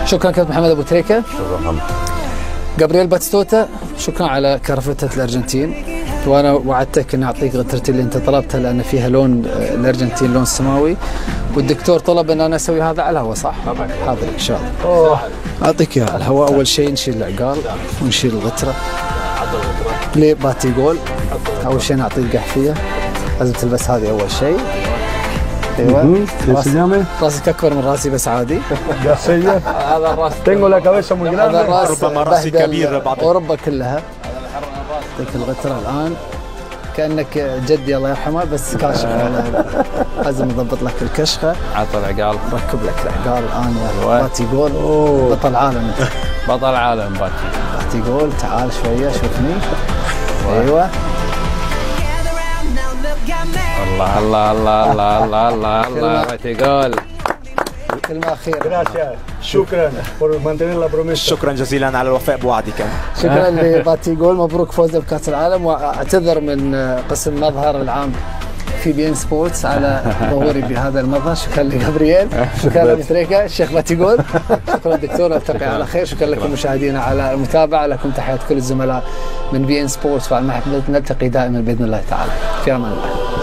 شكرا كابتن محمد ابو تريكه. شكرا محمد. جابرييل باتستوتا، شكرا على كرفتة الارجنتين، وانا وعدتك اني اعطيك غترتي اللي انت طلبتها لان فيها لون الارجنتين لون سماوي، والدكتور طلب ان انا اسوي هذا على الهواء صح؟ طبعا. حاضر ان شاء الله. اعطيك اياها على الهواء. اول شيء نشيل العقال ونشيل الغتره. ليه باتي جول؟ اول شيء نعطي القحفيه، لازم تلبس هذه اول شيء. ايوه راسك اكبر من راسي بس عادي. هذا الراس هذا الراس ربما راسي كبير بعض اوروبا كلها. يعطيك الغتره الان كانك جدي الله يرحمه بس كاشف. لازم نضبط لك الكشخه. عطى العقال. ركب لك العقال الان يا باتي جول. بطل عالم انت. بطل عالم باتي جول. تعال شويه شوفني. ايوه الله الله الله الله الله الله الله باتي جول. كلمه اخيره. شكرا جزيلا على الوفاء بوعدك. شكرا لباتي جول، مبروك فوزه بكاس العالم، واعتذر من قسم مظهر العام في بي ان سبورتس على ظهوري بهذا المظهر. شكرا لجابرييل، شكرا لابو تريكه، الشيخ باتي جول. شكرا دكتور، نلتقي على خير. شكرا لكم مشاهدينا على المتابعه، لكم تحيات كل الزملاء من بي ان سبورتس، نلتقي دائما باذن الله تعالى. في امان الله.